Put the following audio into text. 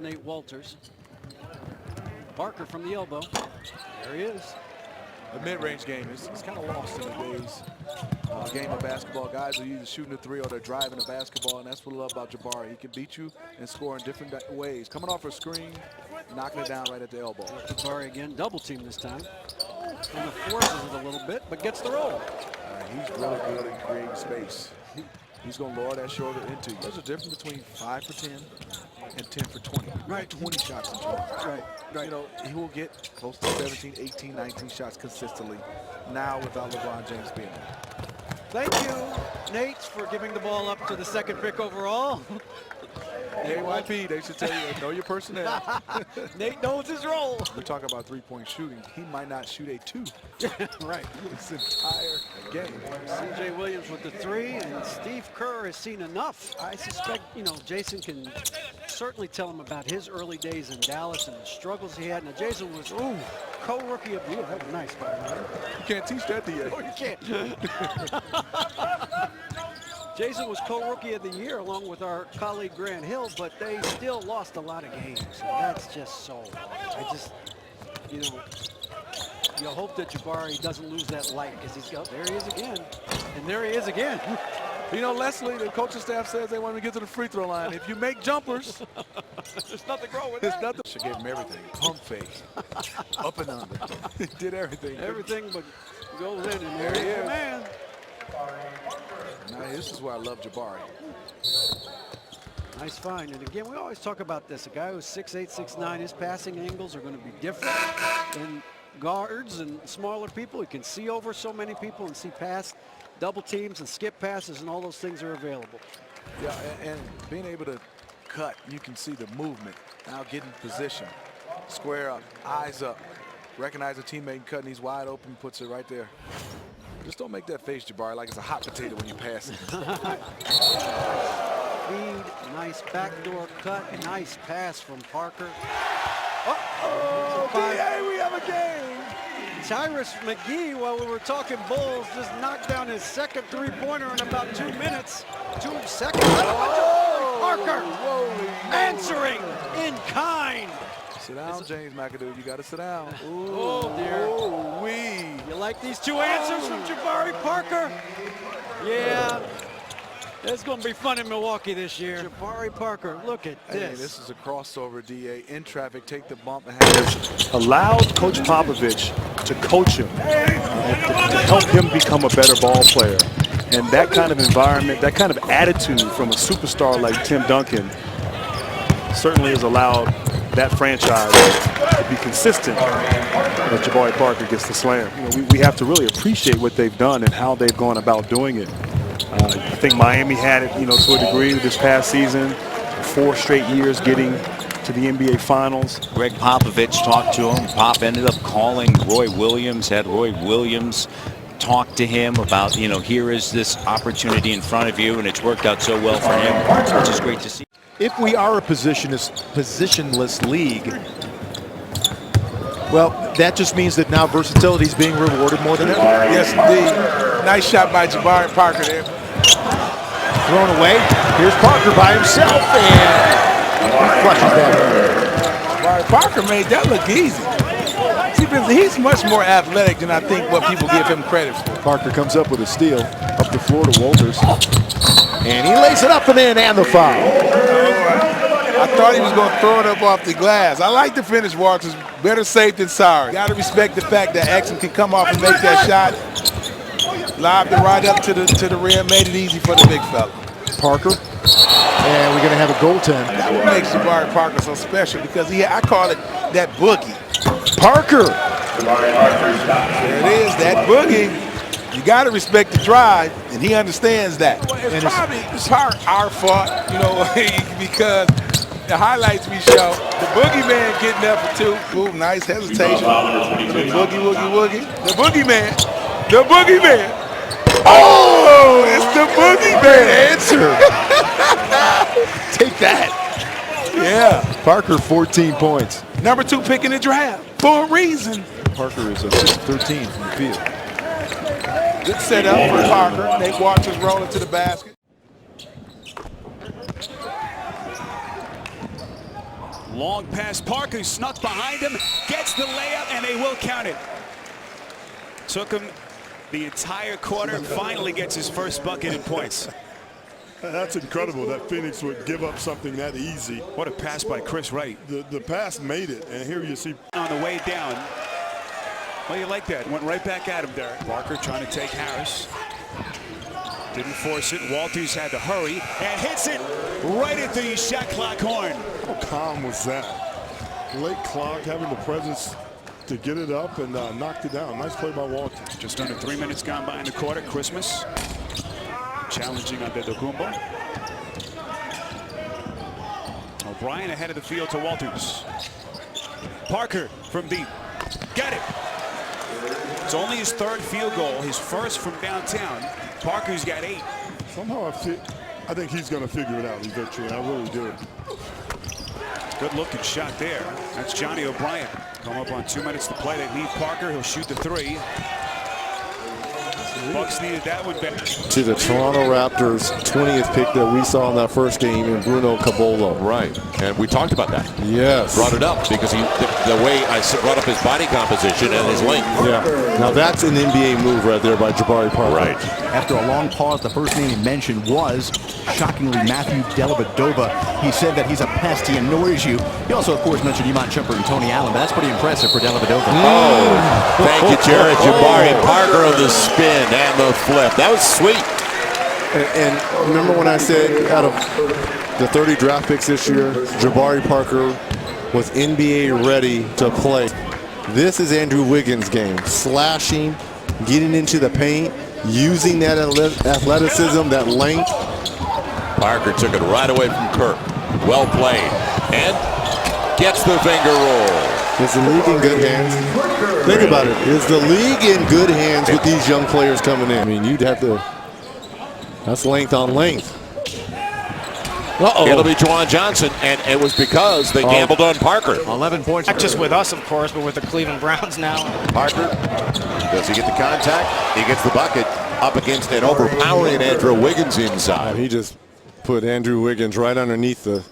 Nate Walters. Parker from the elbow. There he is. The mid-range game is kind of lost in today's game of basketball. Guys are either shooting a three or they're driving the basketball, and that's what I love about Jabari. He can beat you and score in different ways. Coming off a screen, knocking it down right at the elbow. Jabari again, double team this time. And the forces it a little bit, but gets the roll. He's really good at creating space. He's going to lower that shoulder into you. There's a difference between 5 for 10 and 10 for 20. Right. 20 shots in 20. Right. You know, he will get close to 17, 18, 19 shots consistently now without LeBron James being there. Thank you, Nate, for giving the ball up to the second pick overall. AYP, they should tell you, know your personnel. Nate knows his role. We're talking about three-point shooting. He might not shoot a 2. Right. This entire game. C.J. Williams with the 3, and Steve Kerr has seen enough. I suspect, you know, Jason can certainly tell him about his early days in Dallas and the struggles he had. Now, Jason was, co-rookie of the year. That was nice, by the way. You can't teach that to you. Oh, you can't. Jason was co-rookie of the year along with our colleague Grant Hill, but they still lost a lot of games. And that's just so. I just, you know, you hope that Jabari doesn't lose that light because he's got, there he is again. And there he is again. You know, Leslie, the coaching staff says they want to get to the free throw line. If you make jumpers, there's nothing wrong with there's that. nothing. She gave him everything. Pump fake, up and under. Did everything. Everything but goes in, and there he is. Man. Now, this is where I love Jabari. Nice find. And again, we always talk about this. A guy who's 6'8", 6'9", his passing angles are going to be different than guards and smaller people. He can see over so many people and see past double teams and skip passes, and all those things are available. Yeah, and being able to cut, you can see the movement. Now get in position. Square up, eyes up. Recognize a teammate and cutting, he's wide open, puts it right there. Just don't make that face, Jabari, like it's a hot potato when you pass it. Feed, nice backdoor cut, nice pass from Parker. Oh, PA, we have a game. Tyrus McGee, while we were talking Bulls, just knocked down his second three-pointer in about 2 minutes. 2 seconds. Parker answering in kind. Sit down, James McAdoo. You got to sit down. Ooh, oh, dear. Oh, wee. You like these 2 answers from Jabari Parker? Yeah. It's going to be fun in Milwaukee this year. Jabari Parker, look at this. Hey, this is a crossover, DA. In traffic, take the bump. And has allowed Coach Popovich to coach him, to help him become a better ball player. And that kind of environment, that kind of attitude from a superstar like Tim Duncan certainly has allowed that franchise to be consistent as Jabari Parker gets the slam. You know, we have to really appreciate what they've done and how they've gone about doing it. I think Miami had it, you know, to a degree this past season. 4 straight years getting to the NBA Finals. Greg Popovich talked to him. Pop ended up calling Roy Williams, had Roy Williams talk to him about, you know, here is this opportunity in front of you, and it's worked out so well for him, which is great to see. If we are a positionless league, well, that just means that now versatility is being rewarded more than ever. Yes, indeed. Nice shot by Jabari Parker there. Thrown away. Here's Parker by himself, and he flushes that. Jabari Parker made that look easy. See, he's much more athletic than I think what people give him credit for. Parker comes up with a steal up the floor to Walters. And he lays it up and in, and the foul. I thought he was going to throw it up off the glass. I like the finish, Walters. Better safe than sorry. Got to respect the fact that Exum can come off and make that shot. Lobbed it right up to the rim, made it easy for the big fella. Parker, and we're going to have a goaltend. That what makes Jabari Parker so special, because I call it that boogie. Parker. There it is, that boogie. You got to respect the drive, and he understands that. It's our fault, you know, because the highlights we show, the boogeyman getting up for 2. Ooh, nice hesitation. The boogie. The boogeyman. The boogeyman. Oh, it's the boogeyman. Answer. Take that. Yeah. Parker, 14 points. Number 2 pick in the draft for a reason. Parker is a 6-13 from the field. Good setup for Parker. Nate Walters rolling to the basket. Long pass, Parker snuck behind him, gets the layup, and they will count it. Took him the entire quarter, finally gets his first bucket in points. That's incredible that Phoenix would give up something that easy. What a pass by Chris Wright. The pass made it, and here you see on the way down. Well, you like that. Went right back at him, Derek. Parker trying to take Harris. Didn't force it. Walters had to hurry and hits it right at the shot clock horn. how calm was that? Late clock, having the presence to get it up and knocked it down. Nice play by Walters. Just under 3 minutes gone by in the quarter. Christmas challenging Antetokounmpo. O'Brien ahead of the field to Walters. Parker from deep. Got it. It's only his third field goal, his first from downtown. Parker's got 8. Somehow I think he's going to figure it out eventually. I really do. Good looking shot there. That's Johnny O'Brien. Come up on 2 minutes to play. They leave Parker. He'll shoot the 3. Bucks needed that one back. To the Toronto Raptors 20th pick that we saw in that first game in Bruno Cabolo. Right, and we talked about that. Yes. Brought it up because the way I brought up his body composition and his length. Yeah. Now that's an NBA move right there by Jabari Parker. Right. After a long pause, the first name he mentioned was, shockingly, Matthew Dellavedova. He said that he's a pest, he annoys you. He also, of course, mentioned Iman Shumpert and Tony Allen, but that's pretty impressive for Dellavedova. Oh, thank you, Jared. Jabari Parker on the spin and the flip. That was sweet. And remember when I said out of the 30 draft picks this year, Jabari Parker was NBA ready to play. This is Andrew Wiggins' game. Slashing, getting into the paint, using that athleticism, that length. Parker took it right away from Kirk. Well played. And gets the finger roll. Is the league in good hands? Think about it. Is the league in good hands with these young players coming in? I mean, you'd have to. That's length on length. It'll be Juwan Johnson, and it was because they gambled on Parker. 11 points. Not just with us, of course, but with the Cleveland Browns now. Parker, does he get the contact? He gets the bucket up against an overpowering Andrew Wiggins inside. He just put Andrew Wiggins right underneath the